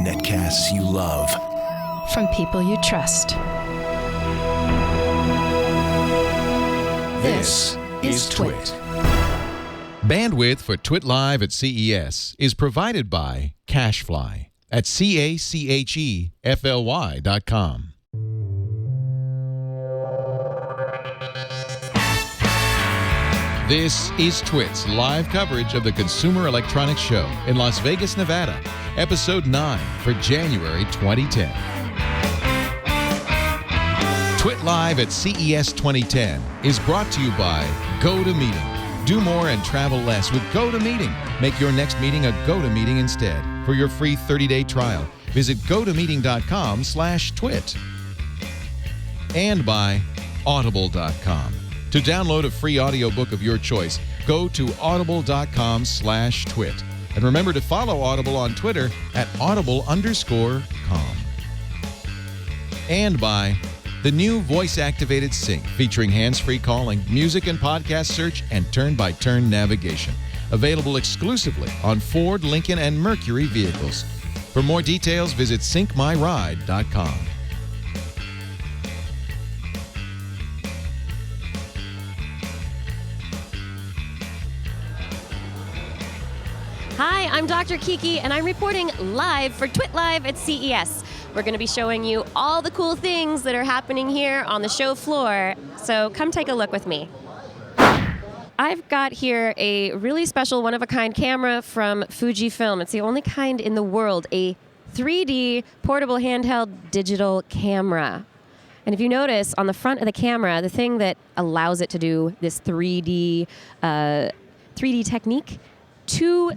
Netcasts you love. From people you trust. This is TWiT. Bandwidth for TWiT Live at CES is provided by CacheFly at CACHEFLY.com. This is TWiT's live coverage of the Consumer Electronics Show in Las Vegas, Nevada, Episode 9 for January 2010. TWiT Live at CES 2010 is brought to you by GoToMeeting. Do more and travel less with GoToMeeting. Make your next meeting a GoToMeeting instead. For your free 30-day trial, visit gotomeeting.com/twit. And by Audible.com. To download a free audiobook of your choice, go to audible.com/twit. And remember to follow Audible on Twitter at audible_com. And by the new voice-activated Sync, featuring hands-free calling, music and podcast search, and turn-by-turn navigation. Available exclusively on Ford, Lincoln, and Mercury vehicles. For more details, visit syncmyride.com. Hi, I'm Dr. Kiki, and I'm reporting live for TWiT Live at CES. We're going to be showing you all the cool things that are happening here on the show floor, so come take a look with me. I've got here a really special one-of-a-kind camera from Fujifilm. It's the only kind in the world, a 3D portable handheld digital camera. And if you notice on the front of the camera, the thing that allows it to do this 3D technique, two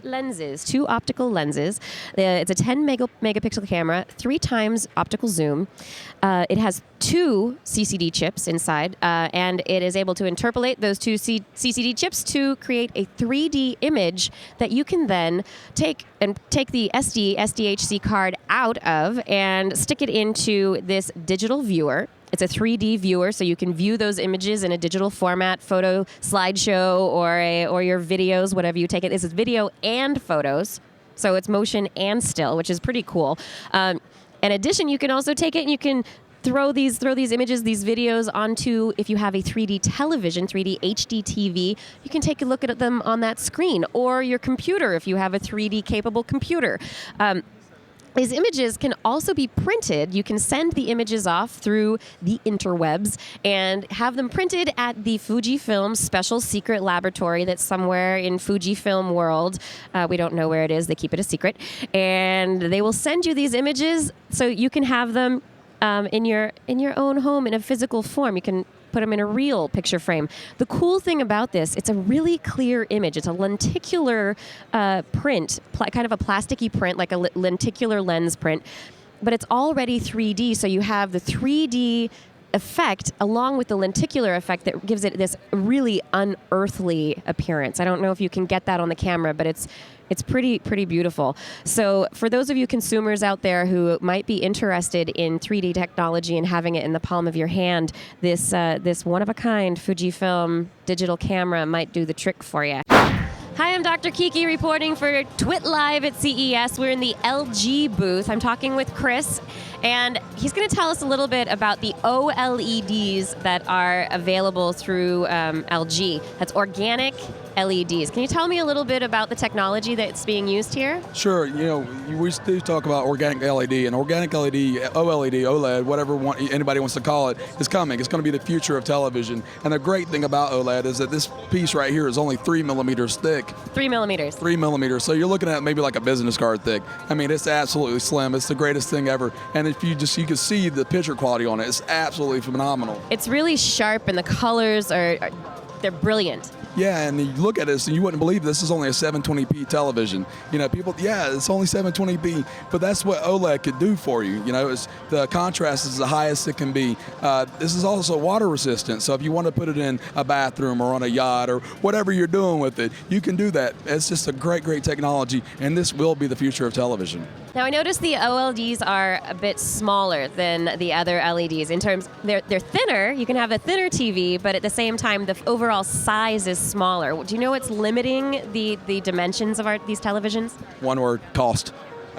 optical lenses. It's a 10 megapixel camera, 3 times optical zoom. It has 2 CCD chips inside, and it is able to interpolate those 2 CCD chips to create a 3D image that you can then take the SDHC card out of and stick it into this digital viewer. It's a 3D viewer, so you can view those images in a digital format, photo slideshow, or your videos, whatever you take it. This is video and photos, so it's motion and still, which is pretty cool. In addition, you can also take it and you can throw these images, these videos onto, if you have a 3D television, 3D HD TV, you can take a look at them on that screen, or your computer if you have a 3D capable computer. These images can also be printed. You can send the images off through the interwebs and have them printed at the Fujifilm special secret laboratory that's somewhere in Fujifilm world. We don't know where it is. They keep it a secret. And they will send you these images so you can have them in your own home in a physical form. You can put them in a real picture frame. The cool thing about this, it's a really clear image. It's a lenticular print, kind of a plasticky print, like a lenticular lens print, but it's already 3D, so you have the 3D effect along with the lenticular effect that gives it this really unearthly appearance. I don't know if you can get that on the camera, but it's pretty beautiful. So for those of you consumers out there who might be interested in 3D technology and having it in the palm of your hand, this one-of-a-kind Fujifilm digital camera might do the trick for you. Hi, I'm Dr. Kiki reporting for TWiT Live at CES. We're in the LG booth. I'm talking with Chris, and he's going to tell us a little bit about the OLEDs that are available through LG. That's organic LEDs. Can you tell me a little bit about the technology that's being used here? Sure. We do talk about organic LED, and organic LED, OLED, whatever anybody wants to call it, is coming. It's going to be the future of television. And the great thing about OLED is that this piece right here is only 3 millimeters thick. 3 millimeters. 3 millimeters. So you're looking at maybe like a business card thick. I mean, it's absolutely slim. It's the greatest thing ever. And if you can see the picture quality on it. It's absolutely phenomenal. It's really sharp, and the colors they're brilliant. Yeah, and you look at this and you wouldn't believe this is only a 720p television. People, it's only 720p, but that's what OLED could do for you. The contrast is the highest it can be. This is also water resistant, so if you want to put it in a bathroom or on a yacht or whatever you're doing with it, you can do that. It's just a great technology, and this will be the future of television. Now, I noticed the OLEDs are a bit smaller than the other LEDs. In terms, they're thinner. You can have a thinner TV, but at the same time, the overall size is smaller. Do you know what's limiting the dimensions of these televisions? One word: cost.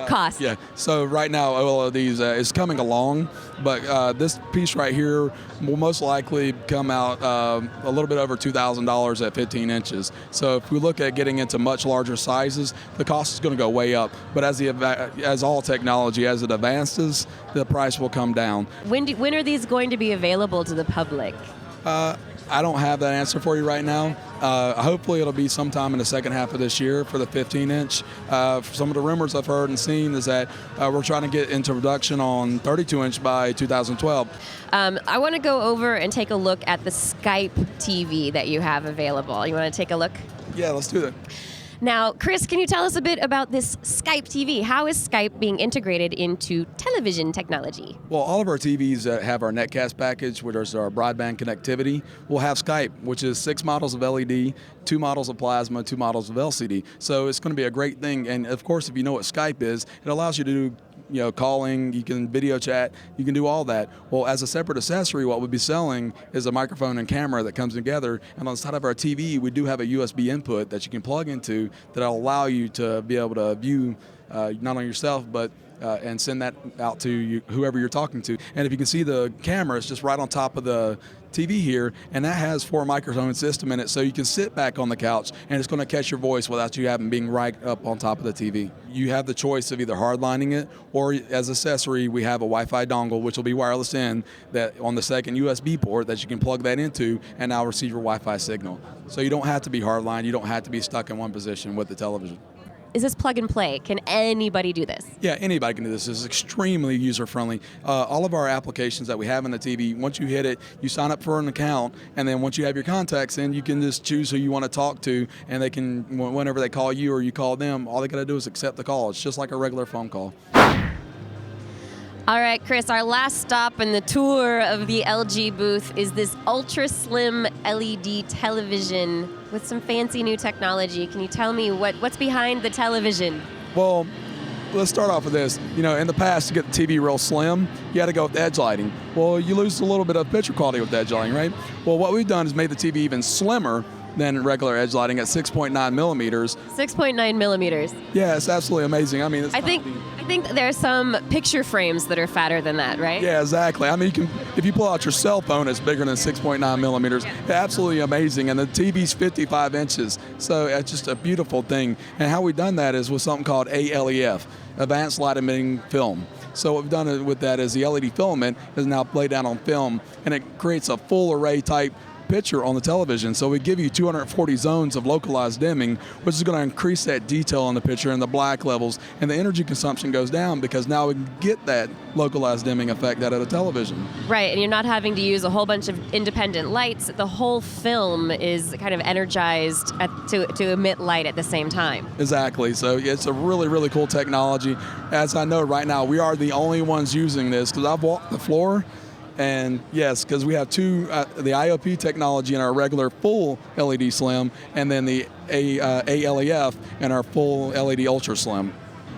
Cost. Yeah. So right now, OLEDs is coming along, but this piece right here will most likely come out a little bit over $2,000 at 15 inches. So if we look at getting into much larger sizes, the cost is going to go way up. But as all technology, as it advances, the price will come down. When are these going to be available to the public? I don't have that answer for you right now. Hopefully it'll be sometime in the second half of this year for the 15-inch. Some of the rumors I've heard and seen is that we're trying to get into production on 32-inch by 2012. I want to go over and take a look at the Skype TV that you have available. You want to take a look? Yeah, let's do that. Now, Chris, can you tell us a bit about this Skype TV? How is Skype being integrated into television technology? Well, all of our TVs that have our Netcast package, which is our broadband connectivity, will have Skype, which is 6 models of LED, 2 models of plasma, 2 models of LCD. So it's going to be a great thing. And of course, if you know what Skype is, it allows you to do calling, you can video chat, you can do all that. Well, as a separate accessory, what we'll be selling is a microphone and camera that comes together. And on the side of our TV, we do have a USB input that you can plug into that'll allow you to be able to view not only yourself, but and send that out to whoever you're talking to. And if you can see the camera, it's just right on top of the TV here, and that has 4 microphone system in it, so you can sit back on the couch and it's going to catch your voice without you having being right up on top of the TV. You have the choice of either hardlining it, or as accessory, we have a Wi-Fi dongle, which will be wireless in, that on the second USB port that you can plug that into and now receive your Wi-Fi signal. So you don't have to be hardline, you don't have to be stuck in one position with the television. Is this plug and play? Can anybody do this? Yeah, anybody can do this. It's extremely user-friendly. All of our applications that we have in the TV, once you hit it, you sign up for an account, and then once you have your contacts in, you can just choose who you want to talk to, and they can, whenever they call you or you call them, all they got to do is accept the call. It's just like a regular phone call. All right, Chris, our last stop in the tour of the LG booth is this ultra slim LED television with some fancy new technology. Can you tell me what's behind the television? Well, let's start off with this. In the past, to get the TV real slim, you had to go with edge lighting. Well, you lose a little bit of picture quality with edge lighting, right? Well, what we've done is made the TV even slimmer than regular edge lighting at 6.9 millimeters. 6.9 millimeters. Yeah, it's absolutely amazing. I mean, I think there's some picture frames that are fatter than that, right? Yeah, exactly. I mean, if you pull out your cell phone, it's bigger than 6.9 millimeters. Absolutely amazing. And the TV's 55 inches. So it's just a beautiful thing. And how we've done that is with something called ALEF, Advanced Light Emitting Film. So what we've done with that is the LED filament is now laid down on film, and it creates a full array type picture on the television. So we give you 240 zones of localized dimming, which is going to increase that detail on the picture and the black levels, and the energy consumption goes down because now we can get that localized dimming effect out of the television. Right, and you're not having to use a whole bunch of independent lights. The whole film is kind of energized to emit light at the same time. Exactly. So it's a really, really cool technology. As I know right now, we are the only ones using this because I've walked the floor. And yes, because we have the IOP technology in our regular full LED slim, and then the ALEF in our full LED ultra slim.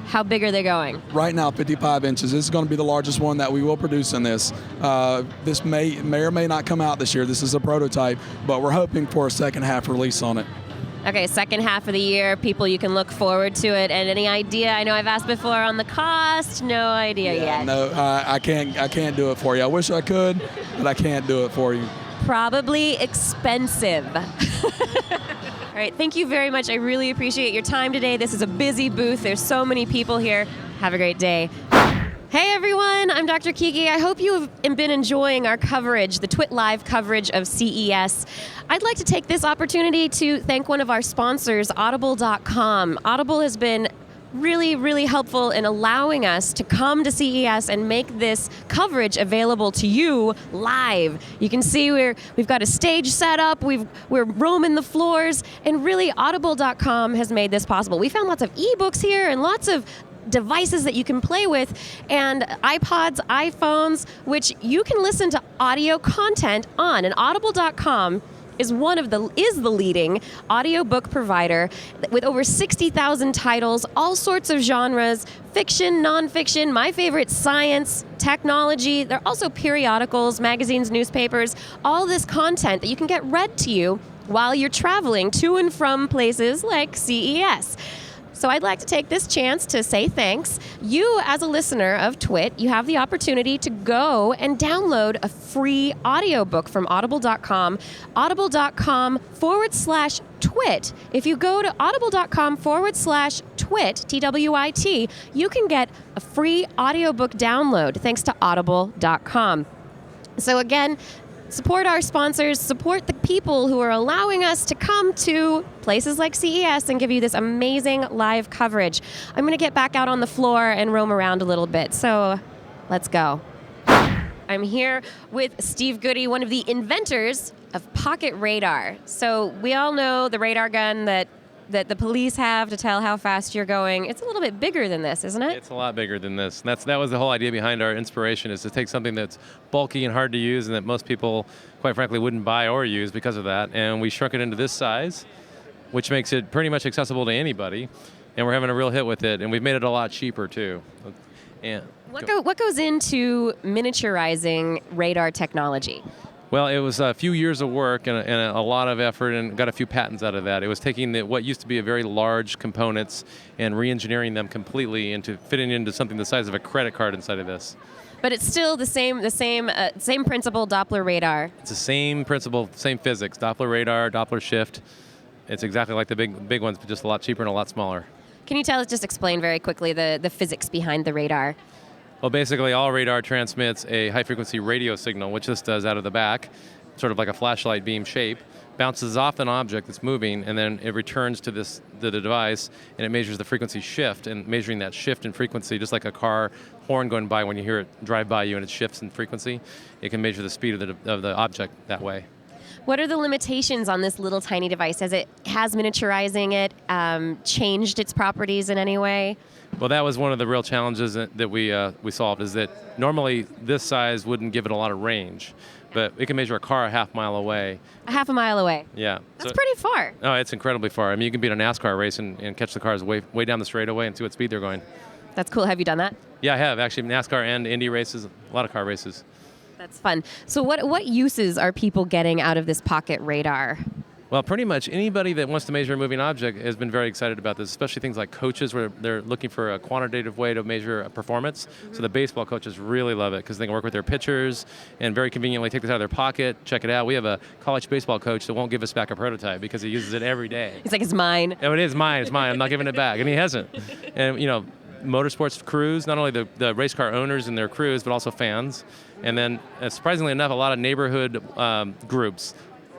How big are they going? Right now, 55 inches. This is going to be the largest one that we will produce in this. This may or may not come out this year. This is a prototype, but we're hoping for a second half release on it. Okay, second half of the year, people, you can look forward to it. And any idea? I know I've asked before on the cost. No idea yet. No, I can't do it for you. I wish I could, but I can't do it for you. Probably expensive. All right, thank you very much. I really appreciate your time today. This is a busy booth. There's so many people here. Have a great day. Hey everyone, I'm Dr. Kiki. I hope you have been enjoying our coverage, the TWiT Live coverage of CES. I'd like to take this opportunity to thank one of our sponsors, Audible.com. Audible has been really, really helpful in allowing us to come to CES and make this coverage available to you live. You can see we've got a stage set up, we're roaming the floors, and really Audible.com has made this possible. We found lots of ebooks here and lots of devices that you can play with, and iPods, iPhones, which you can listen to audio content on. And Audible.com is the leading audiobook provider with over 60,000 titles, all sorts of genres, fiction, nonfiction, my favorite, science, technology. There are also periodicals, magazines, newspapers, all this content that you can get read to you while you're traveling to and from places like CES. So I'd like to take this chance to say thanks. You, as a listener of TWiT, you have the opportunity to go and download a free audiobook from audible.com, audible.com/TWiT. If you go to audible.com/TWiT, TWiT, you can get a free audiobook download thanks to audible.com. So again, support our sponsors, support the people who are allowing us to come to places like CES and give you this amazing live coverage. I'm going to get back out on the floor and roam around a little bit, so let's go. I'm here with Steve Goody, one of the inventors of Pocket Radar. So we all know the radar gun that the police have to tell how fast you're going. It's a little bit bigger than this, isn't it? It's a lot bigger than this. And that was the whole idea behind our inspiration, is to take something that's bulky and hard to use and that most people, quite frankly, wouldn't buy or use because of that. And we shrunk it into this size, which makes it pretty much accessible to anybody. And we're having a real hit with it. And we've made it a lot cheaper, too. And what goes into miniaturizing radar technology? Well, it was a few years of work and a lot of effort, and got a few patents out of that. It was taking what used to be a very large components and re-engineering them completely into fitting into something the size of a credit card inside of this. But it's still the same principle, Doppler radar. It's the same principle, same physics. Doppler radar, Doppler shift. It's exactly like the big ones, but just a lot cheaper and a lot smaller. Can you just explain very quickly the physics behind the radar? Well, basically, all radar transmits a high-frequency radio signal, which this does out of the back, sort of like a flashlight beam shape, bounces off an object that's moving, and then it returns to the device, and it measures the frequency shift, and measuring that shift in frequency, just like a car horn going by when you hear it drive by you and it shifts in frequency, it can measure the speed of the object that way. What are the limitations on this little tiny device? Has miniaturizing it changed its properties in any way? Well, that was one of the real challenges that we solved, is that normally this size wouldn't give it a lot of range, but it can measure a car a half mile away. A half a mile away? Yeah. That's pretty far. Oh, it's incredibly far. I mean, you can be in a NASCAR race and catch the cars way down the straightaway and see what speed they're going. That's cool. Have you done that? Yeah, I have. Actually, NASCAR and Indy races, a lot of car races. That's fun. So what uses are people getting out of this pocket radar? Well, pretty much anybody that wants to measure a moving object has been very excited about this, especially things like coaches where they're looking for a quantitative way to measure a performance. Mm-hmm. So the baseball coaches really love it because they can work with their pitchers and very conveniently take this out of their pocket, check it out. We have a college baseball coach that won't give us back a prototype because he uses it every day. He's like, it's mine. Oh, it is mine. It's mine. I'm not giving it back. And he hasn't. And, motorsports crews, not only the race car owners and their crews, but also fans. And then, surprisingly enough, a lot of neighborhood groups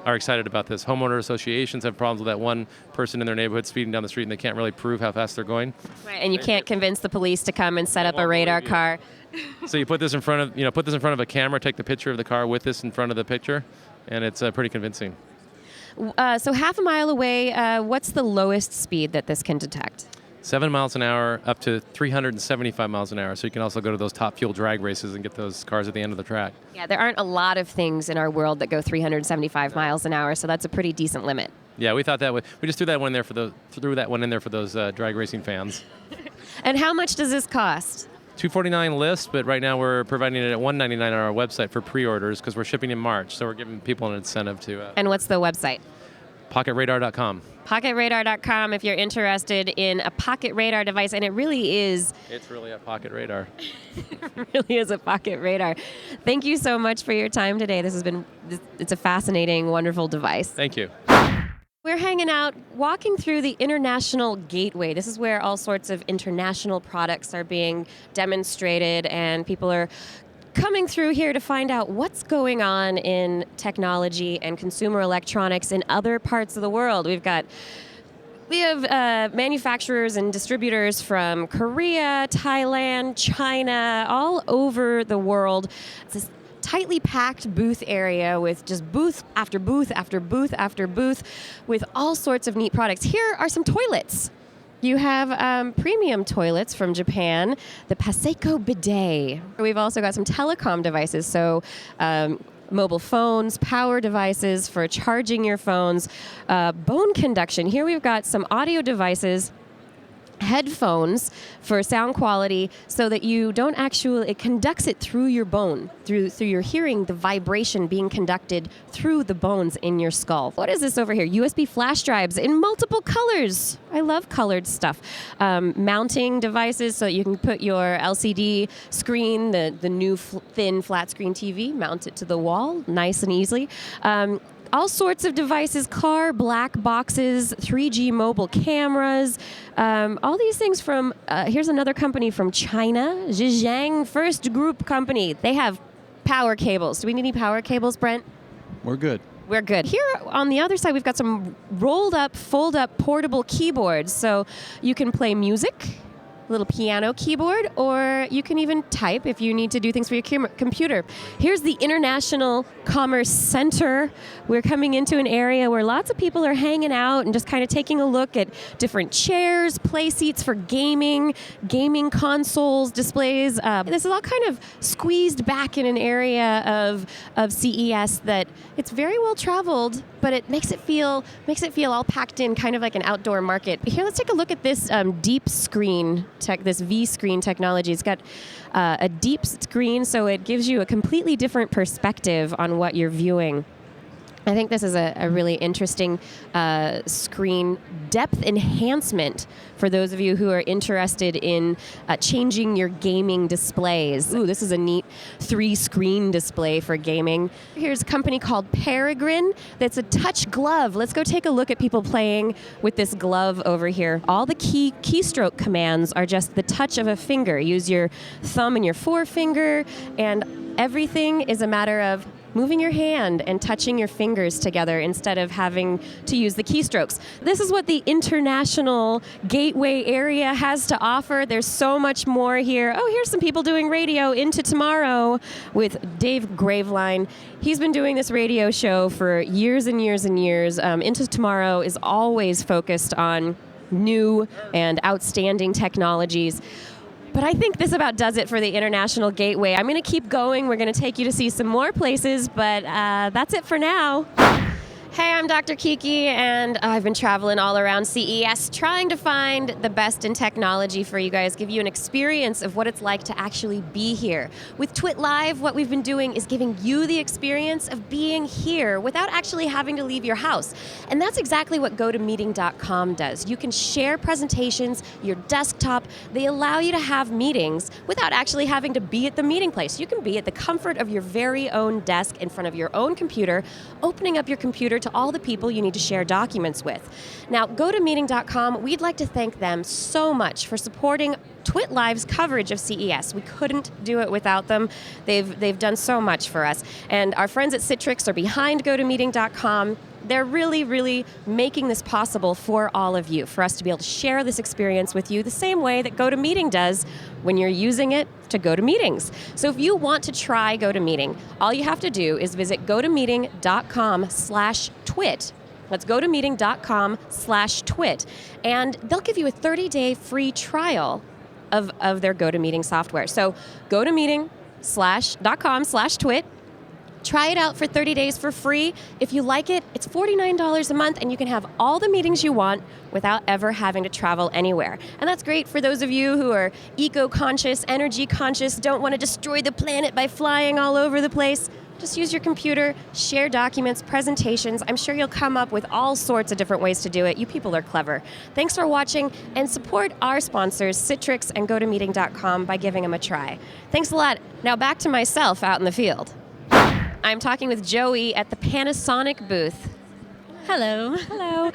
are excited about this. Homeowner associations have problems with that one person in their neighborhood speeding down the street and they can't really prove how fast they're going. Right, and you can't convince the police to come and set up a radar car. So you put this in front of a camera, take the picture of the car with this in front of the picture, and it's pretty convincing. So half a mile away, what's the lowest speed that this can detect? 7 miles an hour up to 375 miles an hour. So you can also go to those top fuel drag races and get those cars at the end of the track. Yeah, there aren't a lot of things in our world that go 375 miles an hour, so that's a pretty decent limit. Yeah, we thought that we just threw that one in there for those drag racing fans. And how much does this cost? $249 list, but right now we're providing it at $199 on our website for pre-orders because we're shipping in March, so we're giving people an incentive to. And what's the website? PocketRadar.com. PocketRadar.com if you're interested in a pocket radar device, and it really is. It's really a pocket radar. It really is a pocket radar. Thank you so much for your time today. It's a fascinating, wonderful device. Thank you. We're hanging out, walking through the International Gateway. This is where all sorts of international products are being demonstrated, and people are coming through here to find out what's going on in technology and consumer electronics in other parts of the world. We have manufacturers and distributors from Korea, Thailand, China, all over the world. It's this tightly packed booth area with just booth after booth after booth after booth with all sorts of neat products. Here are some toilets. You have premium toilets from Japan, the Paseko bidet. We've also got some telecom devices, so mobile phones, power devices for charging your phones, bone conduction. Here we've got some audio devices headphones for sound quality so that you don't actually, it conducts it through your bone, through your hearing, the vibration being conducted through the bones in your skull. What is this over here? USB flash drives in multiple colors. I love colored stuff. Mounting devices so you can put your LCD screen, the new thin flat screen TV, mount it to the wall nice and easily. All sorts of devices, car black boxes, 3G mobile cameras, all these things from, here's another company from China, Zhejiang First Group Company. They have power cables. Do we need any power cables, Brent? We're good. We're good. Here on the other side, we've got some rolled up, fold up portable keyboards. So you can play music, little piano keyboard, or you can even type if you need to do things for your computer. Here's the International Commerce Center. We're coming into an area where lots of people are hanging out and just kind of taking a look at different chairs, play seats for gaming, gaming consoles, displays. This is all kind of squeezed back in an area of CES that it's very well traveled, but it makes it feel all packed in, kind of like an outdoor market. Here, let's take a look at this deep screen this V-screen technology. It's got a deep screen, so it gives you a completely different perspective on what you're viewing. I think this is a really interesting screen depth enhancement for those of you who are interested in changing your gaming displays. Ooh, this is a neat 3-screen display for gaming. Here's a company called Peregrine that's a touch glove. Let's go take a look at people playing with this glove over here. All the keystroke commands are just the touch of a finger. Use your thumb and your forefinger, and everything is a matter of moving your hand and touching your fingers together instead of having to use the keystrokes. This is what the international gateway area has to offer. There's so much more here. Oh, here's some people doing radio Into Tomorrow with Dave Graveline. He's been doing this radio show for years and years and years. Into Tomorrow is always focused on new and outstanding technologies. But I think this about does it for the International Gateway. I'm going to keep going. We're going to take you to see some more places, but that's it for now. Hey, I'm Dr. Kiki, and I've been traveling all around CES trying to find the best in technology for you guys, give you an experience of what it's like to actually be here. With TWiT Live, what we've been doing is giving you the experience of being here without actually having to leave your house. And that's exactly what GoToMeeting.com does. You can share presentations, your desktop. They allow you to have meetings without actually having to be at the meeting place. You can be at the comfort of your very own desk in front of your own computer, opening up your computer to all the people you need to share documents with. Now, GoToMeeting.com, we'd like to thank them so much for supporting TWiT Live's coverage of CES. We couldn't do it without them. They've done so much for us. And our friends at Citrix are behind GoToMeeting.com. They're really, really making this possible for all of you, for us to be able to share this experience with you the same way that GoToMeeting does when you're using it to go to meetings. So if you want to try GoToMeeting, all you have to do is visit GoToMeeting.com/twit. Let's GoToMeeting.com/twit. And they'll give you a 30-day free trial of their GoToMeeting software. So GoToMeeting.com/twit. Try it out for 30 days for free. If you like it, it's $49 a month, and you can have all the meetings you want without ever having to travel anywhere. And that's great for those of you who are eco-conscious, energy-conscious, don't want to destroy the planet by flying all over the place. Just use your computer, share documents, presentations. I'm sure you'll come up with all sorts of different ways to do it. You people are clever. Thanks for watching, and support our sponsors, Citrix and GoToMeeting.com, by giving them a try. Thanks a lot. Now back to myself out in the field. I'm talking with Joey at the Panasonic booth. Hello. Hello.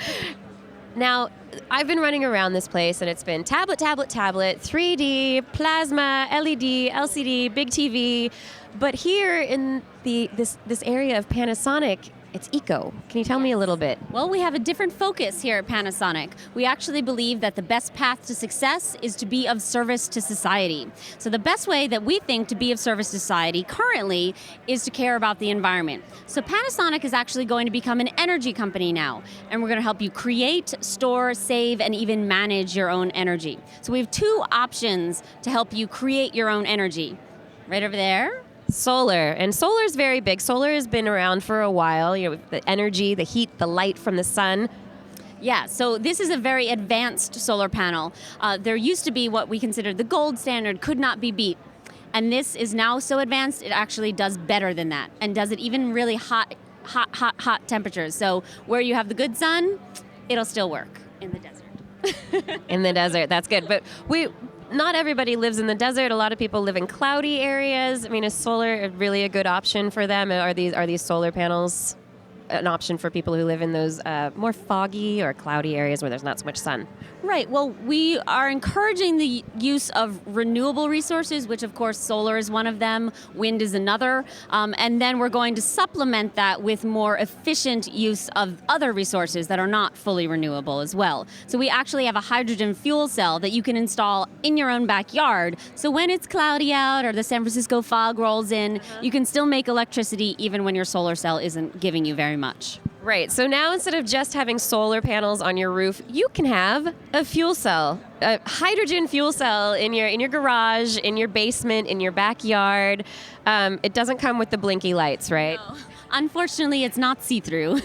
Now, I've been running around this place, and it's been tablet, 3D, plasma, LED, LCD, big TV. But here in this area of Panasonic, it's eco. Can you tell me a little bit? Well, we have a different focus here at Panasonic. We actually believe that the best path to success is to be of service to society. So the best way that we think to be of service to society currently is to care about the environment. So Panasonic is actually going to become an energy company now, and we're going to help you create, store, save, and even manage your own energy. So we have 2 options to help you create your own energy. Right over there. Solar. And solar is very big. Solar has been around for a while. You know, the energy, the heat, the light from the sun. Yeah, so this is a very advanced solar panel. There used to be what we considered the gold standard, could not be beat. And this is now so advanced, it actually does better than that and does it even really hot temperatures. So where you have the good sun, it'll still work in the desert. In the desert, that's good. But not everybody lives in the desert. A lot of people live in cloudy areas. I mean, is solar really a good option for them? Are these solar panels an option for people who live in those more foggy or cloudy areas where there's not so much sun? Right. Well, we are encouraging the use of renewable resources, which of course solar is one of them, wind is another, and then we're going to supplement that with more efficient use of other resources that are not fully renewable as well. So we actually have a hydrogen fuel cell that you can install in your own backyard. So when it's cloudy out or the San Francisco fog rolls in, you can still make electricity even when your solar cell isn't giving you very much. Right. So now instead of just having solar panels on your roof, you can have a fuel cell, a hydrogen fuel cell in your garage, in your basement, in your backyard. It doesn't come with the blinky lights, right? No. Unfortunately, it's not see-through.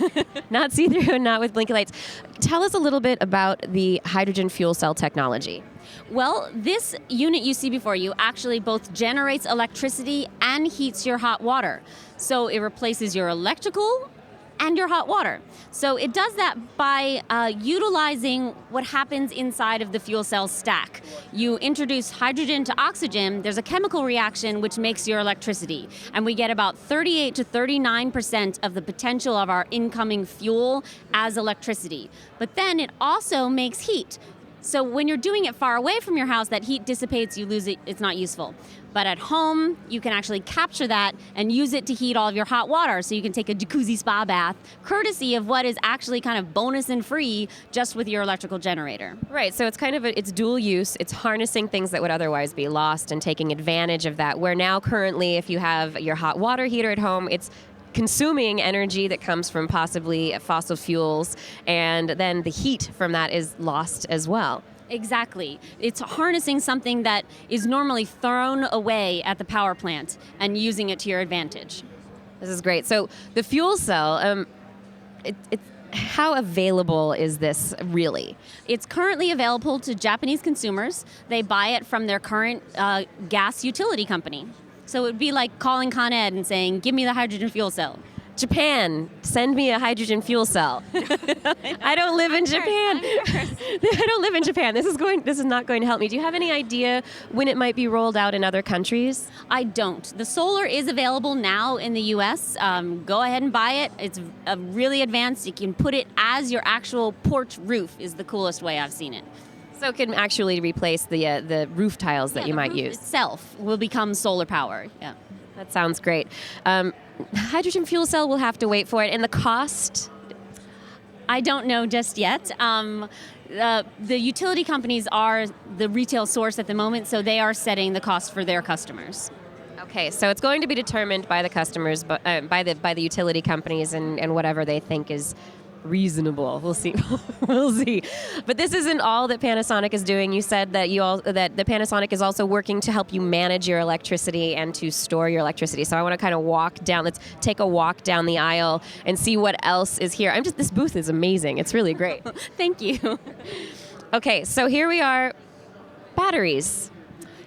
Not see-through and not with blinky lights. Tell us a little bit about the hydrogen fuel cell technology. Well, this unit you see before you actually both generates electricity and heats your hot water. So it replaces your electrical and your hot water. So it does that by utilizing what happens inside of the fuel cell stack. You introduce hydrogen to oxygen, there's a chemical reaction which makes your electricity. And we get about 38 to 39% of the potential of our incoming fuel as electricity. But then it also makes heat. So when you're doing it far away from your house, that heat dissipates, you lose it, it's not useful. But at home, you can actually capture that and use it to heat all of your hot water. So you can take a jacuzzi spa bath, courtesy of what is actually kind of bonus and free just with your electrical generator. Right, so it's kind of it's dual use. It's harnessing things that would otherwise be lost and taking advantage of that. Where now currently, if you have your hot water heater at home, it's consuming energy that comes from possibly fossil fuels, and then the heat from that is lost as well. Exactly. It's harnessing something that is normally thrown away at the power plant and using it to your advantage. This is great. So the fuel cell, how available is this really? It's currently available to Japanese consumers. They buy it from their current gas utility company. So it would be like calling Con Ed and saying, give me the hydrogen fuel cell. Japan, send me a hydrogen fuel cell. I don't live in Japan. I don't live in Japan. This is not going to help me. Do you have any idea when it might be rolled out in other countries? I don't. The solar is available now in the U.S. Go ahead and buy it. It's really advanced. You can put it as your actual porch roof is the coolest way I've seen it. So it can actually replace the roof tiles that you might use. Itself will become solar power. Yeah. That sounds great. Hydrogen fuel cell, we'll have to wait for it. And the cost? I don't know just yet. The utility companies are the retail source at the moment, so they are setting the cost for their customers. Okay, so it's going to be determined by the customers, but by the utility companies and whatever they think is reasonable. We'll see. We'll see. But this isn't all that Panasonic is doing. You said that that the Panasonic is also working to help you manage your electricity and to store your electricity. So I want to kind of let's take a walk down the aisle and see what else is here. This booth is amazing. It's really great. Thank you. Okay, so here we are. Batteries.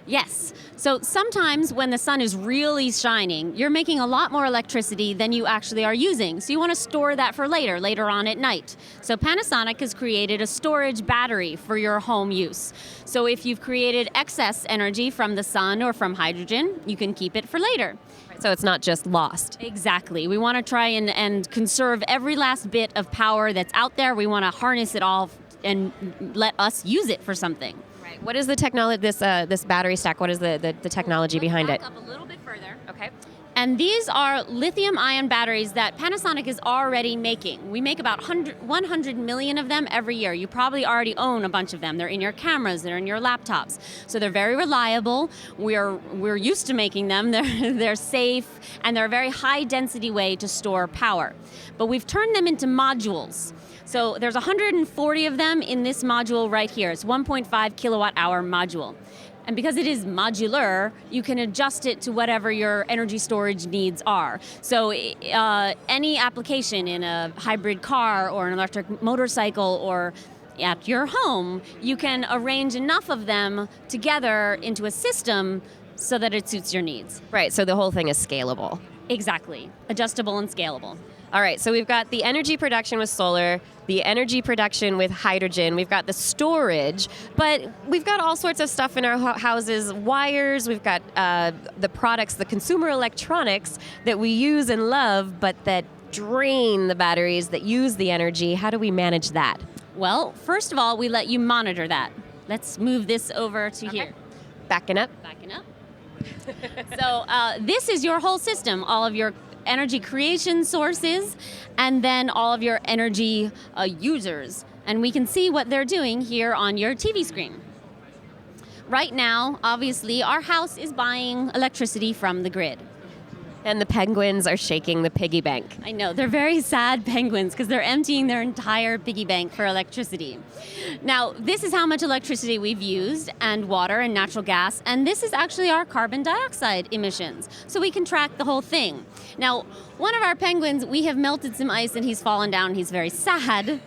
Yes. So sometimes when the sun is really shining, you're making a lot more electricity than you actually are using. So you want to store that for later on at night. So Panasonic has created a storage battery for your home use. So if you've created excess energy from the sun or from hydrogen, you can keep it for later. So it's not just lost. Exactly. We want to try and conserve every last bit of power that's out there. We want to harness it all and let us use it for something. What is the technology? This battery stack. What is the technology behind it? Back up a little bit further. Okay. And these are lithium-ion batteries that Panasonic is already making. We make about 100 million of them every year. You probably already own a bunch of them. They're in your cameras. They're in your laptops. So they're very reliable. We're used to making them. They're safe, and they're a very high-density way to store power. But we've turned them into modules. So there's 140 of them in this module right here. It's 1.5 kilowatt hour module. And because it is modular, you can adjust it to whatever your energy storage needs are. So any application in a hybrid car or an electric motorcycle or at your home, you can arrange enough of them together into a system so that it suits your needs. Right, so the whole thing is scalable. Exactly. Adjustable and scalable. All right, so we've got the energy production with solar, the energy production with hydrogen, we've got the storage, but we've got all sorts of stuff in our houses, wires, we've got the products, the consumer electronics that we use and love, but that drain the batteries, that use the energy. How do we manage that? Well, first of all, we let you monitor that. Let's move this over to here. Backing up. Backing up. So this is your whole system, all of your energy creation sources, and then all of your energy users. And we can see what they're doing here on your TV screen. Right now, obviously, our house is buying electricity from the grid. And the penguins are shaking the piggy bank. I know, they're very sad penguins because they're emptying their entire piggy bank for electricity. Now, this is how much electricity we've used, and water and natural gas, and this is actually our carbon dioxide emissions. So we can track the whole thing. Now, one of our penguins, we have melted some ice and he's fallen down, he's very sad.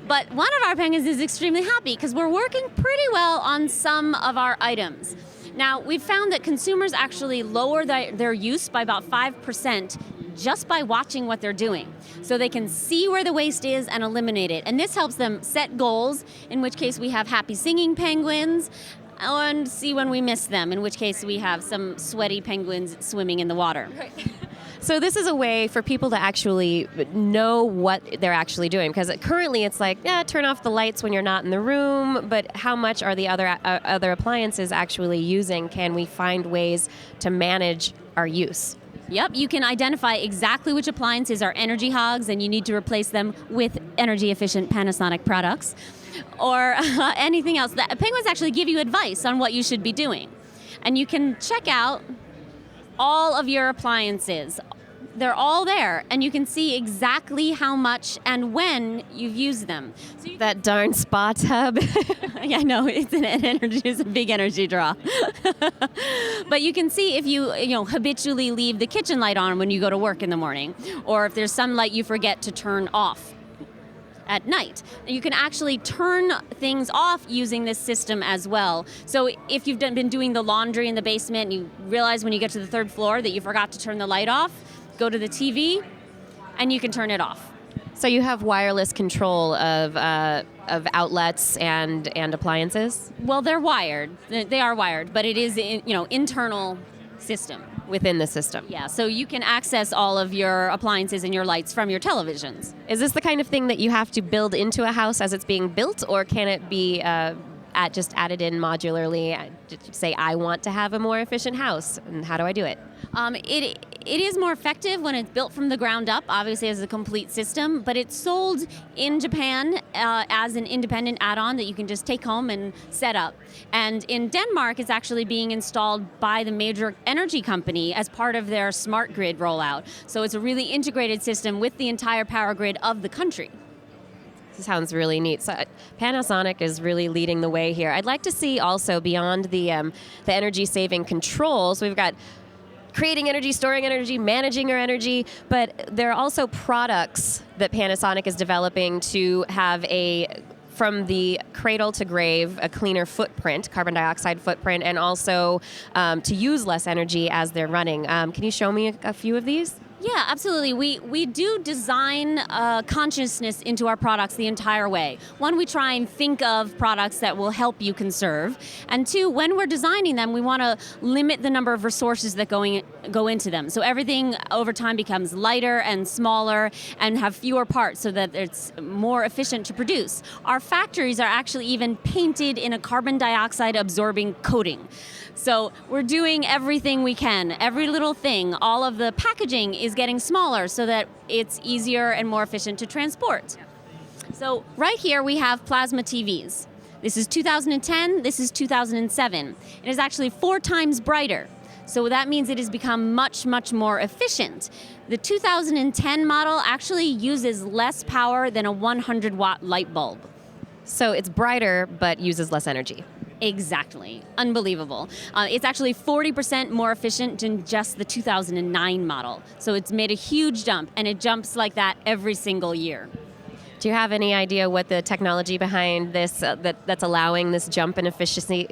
But one of our penguins is extremely happy because we're working pretty well on some of our items. Now, we've found that consumers actually lower their use by about 5% just by watching what they're doing. So they can see where the waste is and eliminate it. And this helps them set goals, in which case we have happy singing penguins, and see when we miss them, in which case we have some sweaty penguins swimming in the water. So this is a way for people to actually know what they're actually doing, because currently it's like, yeah, turn off the lights when you're not in the room, but how much are the other appliances actually using? Can we find ways to manage our use? Yep, you can identify exactly which appliances are energy hogs and you need to replace them with energy efficient Panasonic products or anything else. The penguins actually give you advice on what you should be doing. And you can check out all of your appliances. They're all there, and you can see exactly how much and when you've used them. So that darn spa tub. Yeah, I know, it's a big energy draw. But you can see if you habitually leave the kitchen light on when you go to work in the morning, or if there's some light you forget to turn off at night. You can actually turn things off using this system as well. So if you've been doing the laundry in the basement and you realize when you get to the third floor that you forgot to turn the light off, go to the TV and you can turn it off. So you have wireless control of outlets and appliances? Well, they're wired. They are wired, but it is internal system. Within the system. Yeah, so you can access all of your appliances and your lights from your televisions. Is this the kind of thing that you have to build into a house as it's being built, or can it be just added in modularly? Say, I want to have a more efficient house, and how do I do it? It is more effective when it's built from the ground up, obviously as a complete system, but it's sold in Japan as an independent add-on that you can just take home and set up. And in Denmark, it's actually being installed by the major energy company as part of their smart grid rollout. So it's a really integrated system with the entire power grid of the country. This sounds really neat. So Panasonic is really leading the way here. I'd like to see also beyond the energy-saving controls, we've got creating energy, storing energy, managing your energy, but there are also products that Panasonic is developing to have from the cradle to grave, a cleaner footprint, carbon dioxide footprint, and also to use less energy as they're running. Can you show me a few of these? Yeah, absolutely. We do design consciousness into our products the entire way. One, we try and think of products that will help you conserve. And two, when we're designing them, we want to limit the number of resources that go into them. So everything over time becomes lighter and smaller and have fewer parts so that it's more efficient to produce. Our factories are actually even painted in a carbon dioxide absorbing coating. So we're doing everything we can, every little thing. All of the packaging is getting smaller so that it's easier and more efficient to transport. So right here we have plasma TVs. This is 2010, this is 2007. It is actually 4 times brighter. So that means it has become much, much more efficient. The 2010 model actually uses less power than a 100-watt light bulb. So it's brighter, but uses less energy. Exactly. Unbelievable. It's actually 40% more efficient than just the 2009 model. So it's made a huge jump, and it jumps like that every single year. Do you have any idea what the technology behind this that's allowing this jump in efficiency?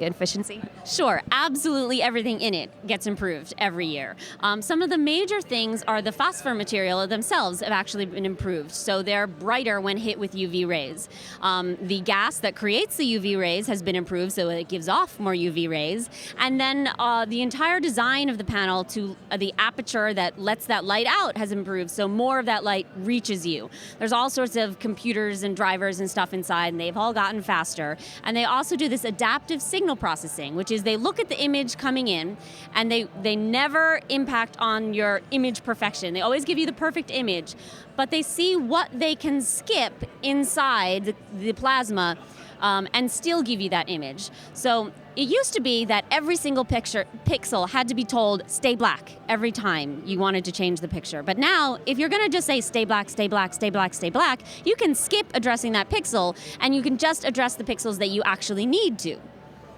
Sure, absolutely everything in it gets improved every year. Some of the major things are the phosphor material themselves have actually been improved, so they're brighter when hit with UV rays. The gas that creates the UV rays has been improved, so it gives off more UV rays. And then the entire design of the panel to the aperture that lets that light out has improved, so more of that light reaches you. There's all sorts of computers and drivers and stuff inside, and they've all gotten faster. And they also do this adaptive signal processing, which is they look at the image coming in, and they never impact on your image perfection. They always give you the perfect image, but they see what they can skip inside the plasma and still give you that image. So it used to be that every single pixel had to be told, stay black, every time you wanted to change the picture. But now, if you're going to just say, stay black, stay black, stay black, stay black, you can skip addressing that pixel, and you can just address the pixels that you actually need to.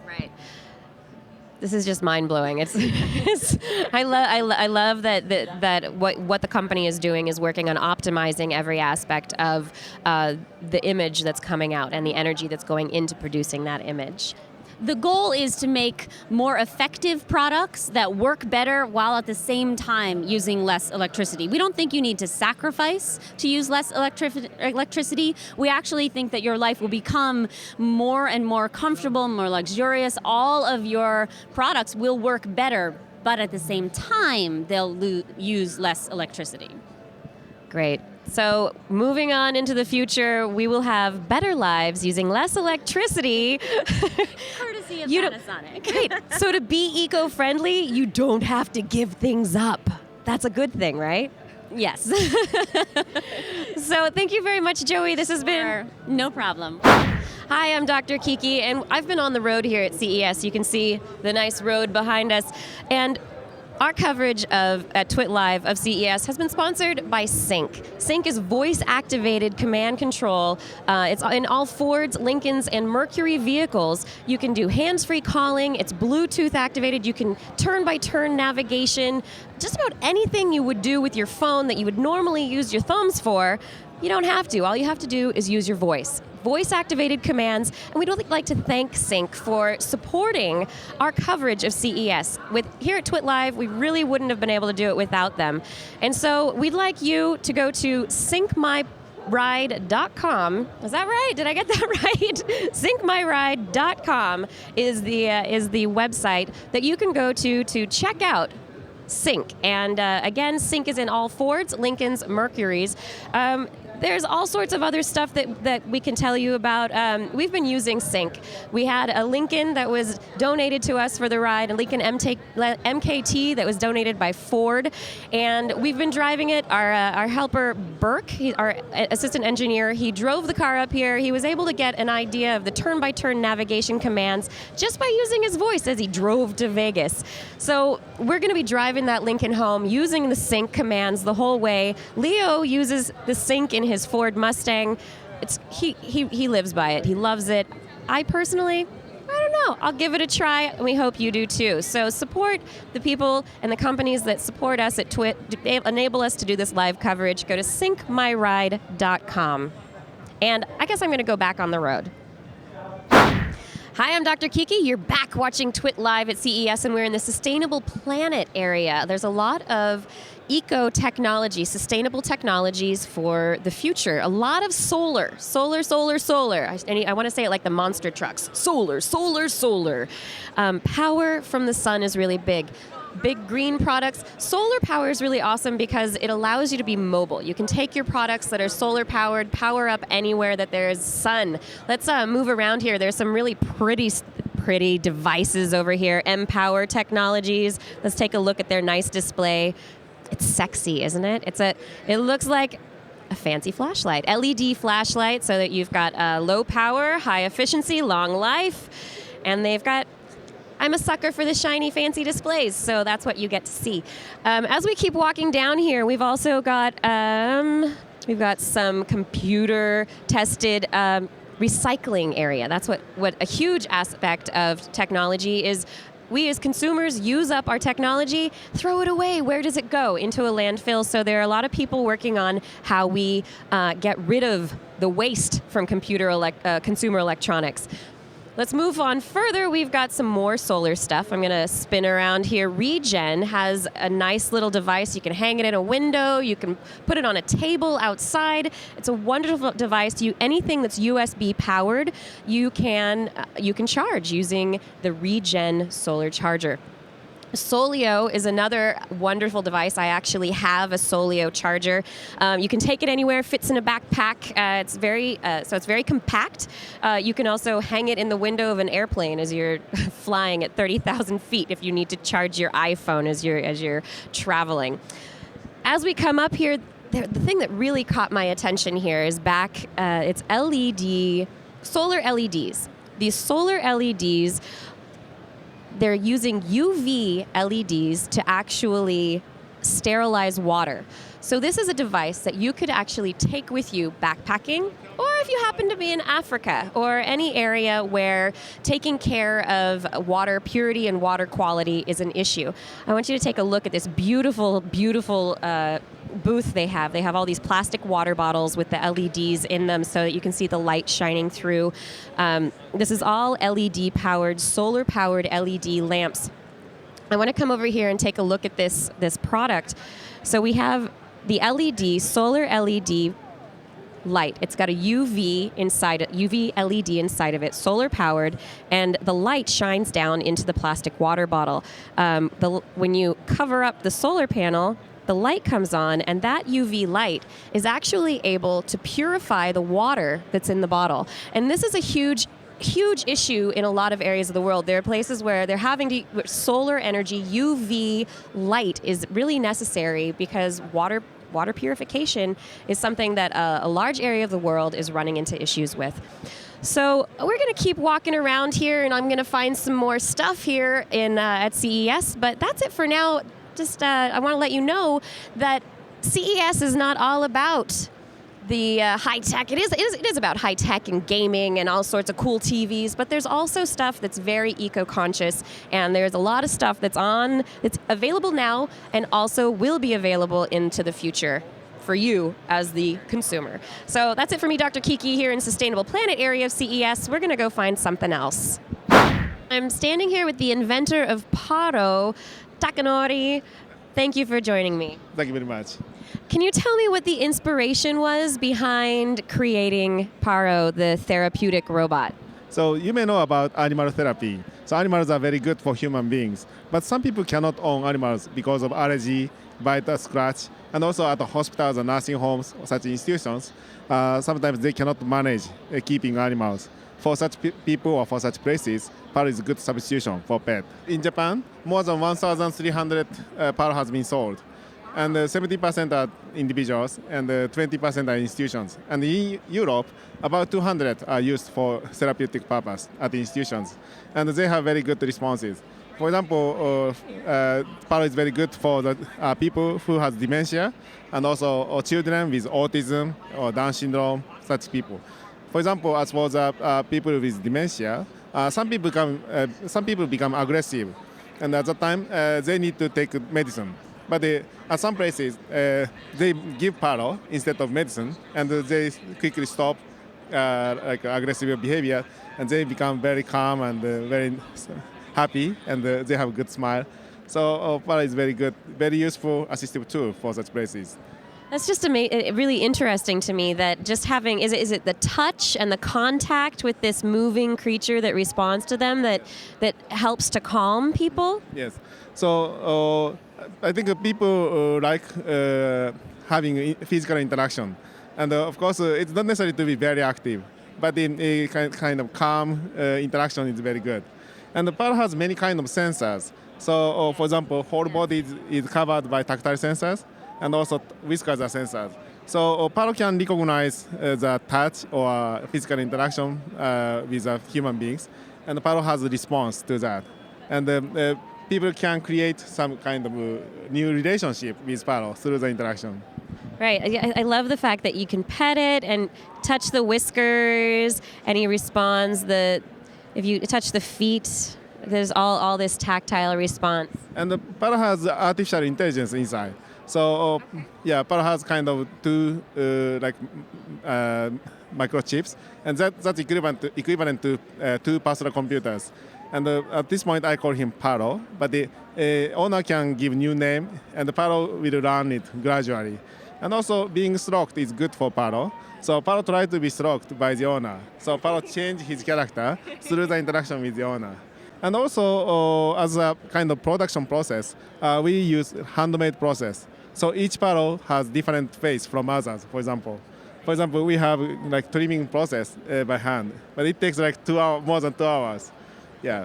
Right. This is just mind-blowing. I love that what the company is doing is working on optimizing every aspect of the image that's coming out and the energy that's going into producing that image. The goal is to make more effective products that work better while at the same time using less electricity. We don't think you need to sacrifice to use less electricity. We actually think that your life will become more and more comfortable, more luxurious. All of your products will work better, but at the same time, they'll use less electricity. Great. So moving on into the future, we will have better lives using less electricity. Courtesy of Panasonic. Great. So to be eco-friendly, you don't have to give things up. That's a good thing, right? Yes. So thank you very much, Joey. This has been... No problem. Hi, I'm Dr. Kiki, and I've been on the road here at CES. You can see the nice road behind us. And our coverage at TWiT Live of CES has been sponsored by Sync. Sync is voice-activated command control. It's in all Fords, Lincolns, and Mercury vehicles. You can do hands-free calling. It's Bluetooth-activated. You can turn-by-turn navigation. Just about anything you would do with your phone that you would normally use your thumbs for, you don't have to. All you have to do is use your voice. Voice-activated commands, and we'd like to thank Sync for supporting our coverage of CES. Here at TWiT Live, we really wouldn't have been able to do it without them. And so we'd like you to go to syncmyride.com. Is that right? Did I get that right? syncmyride.com is the website that you can go to check out Sync. And again, Sync is in all Fords, Lincolns, Mercurys. There's all sorts of other stuff that we can tell you about. We've been using Sync. We had a Lincoln that was donated to us for the ride, a Lincoln MKT that was donated by Ford, and we've been driving it. Our helper, Burke, our assistant engineer, he drove the car up here. He was able to get an idea of the turn-by-turn navigation commands just by using his voice as he drove to Vegas. So we're going to be driving that Lincoln home using the Sync commands the whole way. Leo uses the Sync in his Ford Mustang. He lives by it. He loves it. I personally, I don't know. I'll give it a try, and we hope you do too. So support the people and the companies that support us at TWiT, enable us to do this live coverage. Go to syncmyride.com. And I guess I'm going to go back on the road. Hi, I'm Dr. Kiki. You're back watching TWiT Live at CES, and we're in the Sustainable Planet area. There's a lot of eco-technology, sustainable technologies for the future. A lot of solar. I want to say it like the monster trucks. Solar. Power from the sun is really big. Big green products. Solar power is really awesome because it allows you to be mobile. You can take your products that are solar powered, power up anywhere that there's sun. Let's move around here. There's some really pretty devices over here. M-Power Technologies. Let's take a look at their nice display. It's sexy, isn't it? It looks like a fancy flashlight. LED flashlight, so that you've got low power, high efficiency, long life, and they've got... I'm a sucker for the shiny, fancy displays, so that's what you get to see. As we keep walking down here, we've also got some computer-tested recycling area. That's what a huge aspect of technology is. We as consumers use up our technology, throw it away. Where does it go? Into a landfill. So there are a lot of people working on how we get rid of the waste from consumer electronics. Let's move on further. We've got some more solar stuff. I'm going to spin around here. Regen has a nice little device. You can hang it in a window. You can put it on a table outside. It's a wonderful device. Anything that's USB powered, you can charge using the Regen solar charger. Solio is another wonderful device. I actually have a Solio charger. You can take it anywhere, fits in a backpack. It's very compact. You can also hang it in the window of an airplane as you're flying at 30,000 feet if you need to charge your iPhone as you're traveling. As we come up here, the thing that really caught my attention here is it's solar LEDs. These solar LEDs, they're using UV LEDs to actually sterilize water. So this is a device that you could actually take with you backpacking, or if you happen to be in Africa or any area where taking care of water purity and water quality is an issue. I want you to take a look at this beautiful, beautiful booth they have. They have all these plastic water bottles with the LEDs in them so that you can see the light shining through. This is all LED powered, solar powered LED lamps. I want to come over here and take a look at this product. So we have the LED, solar LED light. It's got a UV LED inside of it, solar powered, and the light shines down into the plastic water bottle. When you cover up the solar panel, the light comes on, and that UV light is actually able to purify the water that's in the bottle. And this is a huge issue in a lot of areas of the world. There are places where they're where solar energy, UV light is really necessary because water purification is something that a large area of the world is running into issues with. So we're going to keep walking around here, and I'm going to find some more stuff here at CES, but that's it for now. Just I want to let you know that CES is not all about the high tech. It is about high tech and gaming and all sorts of cool TVs, but there's also stuff that's very eco-conscious, and there's a lot of stuff that's available now and also will be available into the future for you as the consumer. So that's it for me, Dr. Kiki, here in Sustainable Planet area of CES. We're going to go find something else. I'm standing here with the inventor of Paro, Takanori. Thank you for joining me. Thank you very much. Can you tell me what the inspiration was behind creating Paro, the therapeutic robot? So you may know about animal therapy. So animals are very good for human beings, but some people cannot own animals because of allergy, bite or scratch, and also at the hospitals and nursing homes, such institutions, sometimes they cannot manage keeping animals. For such people or for such places, Paro is a good substitution for pet. In Japan, more than 1,300 Paro has been sold. And 70% are individuals and 20% are institutions. And in Europe, about 200 are used for therapeutic purpose at the institutions. And they have very good responses. For example, Paro is very good for the people who have dementia and also children with autism or Down syndrome, such people. For example, as for the people with dementia, some people become aggressive. And at that time, they need to take medicine. But at some places, they give Paro instead of medicine, and they quickly stop aggressive behavior, and they become very calm and very happy, and they have a good smile. So Paro is very good, very useful assistive tool for such places. That's just really interesting to me that just having, is it the touch and the contact with this moving creature that responds to them that helps to calm people? Yes. So I think people like having physical interaction. And of course, it's not necessary to be very active, but in a kind of calm interaction is very good. And the Paro has many kind of sensors. So for example, whole body is covered by tactile sensors, and also whiskers are sensors. So Paro can recognize the touch or physical interaction with human beings, and Paro has a response to that. And people can create some kind of new relationship with Paro through the interaction. Right. I love the fact that you can pet it and touch the whiskers, and he responds. If you touch the feet, there's all this tactile response. And the Paro has artificial intelligence inside. So Paro has kind of two microchips, and that's equivalent to two personal computers. And at this point, I call him Paro, but the owner can give new name, and the Paro will learn it gradually. And also, being stroked is good for Paro. So Paro tried to be stroked by the owner. So Paro changed his character through the interaction with the owner. And also, as a kind of production process, we use handmade process. So each Paro has different face from others. For example, we have like trimming process by hand, but it takes like more than 2 hours. Yeah.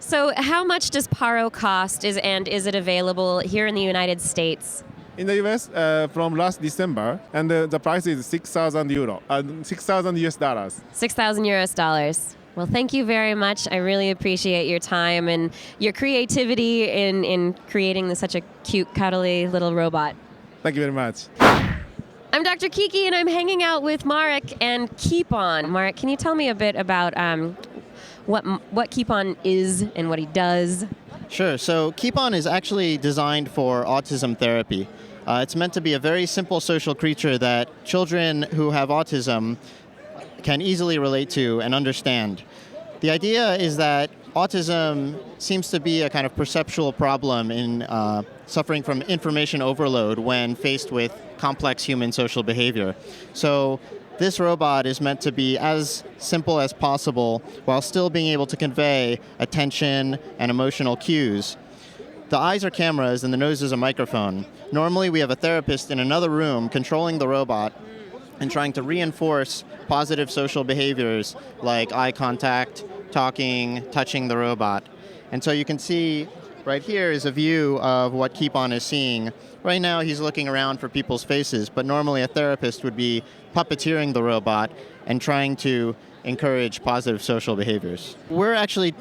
So how much does Paro cost, and is it available here in the United States? In the US, from last December, and the price is 6,000 euro, 6,000 US dollars. 6,000 US dollars. Well, thank you very much. I really appreciate your time and your creativity in creating such a cute, cuddly little robot. Thank you very much. I'm Dr. Kiki, and I'm hanging out with Marek and Keepon. Marek, can you tell me a bit about what Keepon is and what he does? Sure. So Keepon is actually designed for autism therapy. It's meant to be a very simple social creature that children who have autism can easily relate to and understand. The idea is that autism seems to be a kind of perceptual problem in suffering from information overload when faced with complex human social behavior. So this robot is meant to be as simple as possible while still being able to convey attention and emotional cues. The eyes are cameras and the nose is a microphone. Normally we have a therapist in another room controlling the robot and trying to reinforce positive social behaviors like eye contact, talking, touching the robot. And so you can see right here is a view of what Keepon is seeing. Right now he's looking around for people's faces, but normally a therapist would be puppeteering the robot and trying to encourage positive social behaviors. We're actually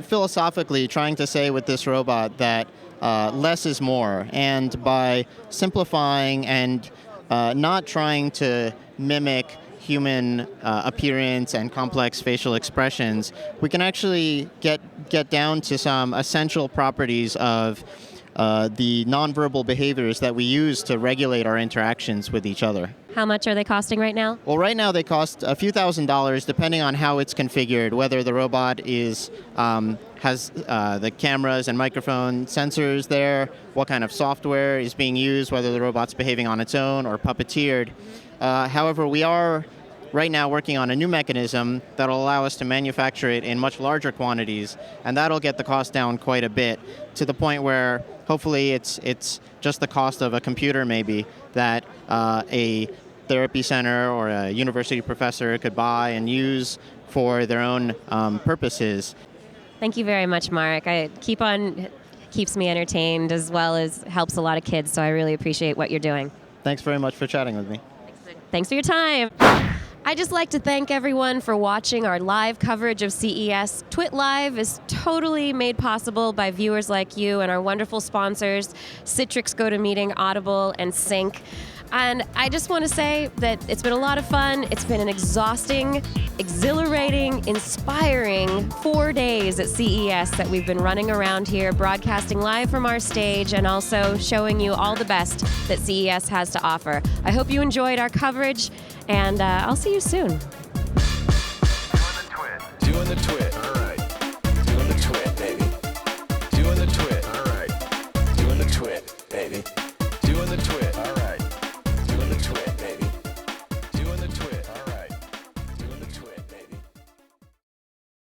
philosophically trying to say with this robot that less is more, and by simplifying and not trying to mimic human appearance and complex facial expressions, we can actually get down to some essential properties of the nonverbal behaviors that we use to regulate our interactions with each other. How much are they costing right now? Well, right now they cost a few $1,000s depending on how it's configured, whether the robot has the cameras and microphone sensors there, what kind of software is being used, whether the robot's behaving on its own or puppeteered. However, we are right now working on a new mechanism that will allow us to manufacture it in much larger quantities, and that'll get the cost down quite a bit to the point where hopefully it's just the cost of a computer maybe that a therapy center or a university professor could buy and use for their own purposes. Thank you very much, Marek. Keepon keeps me entertained as well as helps a lot of kids, so I really appreciate what you're doing. Thanks very much for chatting with me. Thanks for your time. I'd just like to thank everyone for watching our live coverage of CES. TWiT Live is totally made possible by viewers like you and our wonderful sponsors, Citrix, GoToMeeting, Audible, and Sync. And I just want to say that it's been a lot of fun. It's been an exhausting, exhilarating, inspiring 4 days at CES that we've been running around here, broadcasting live from our stage and also showing you all the best that CES has to offer. I hope you enjoyed our coverage, and I'll see you soon. Doing the TWiT.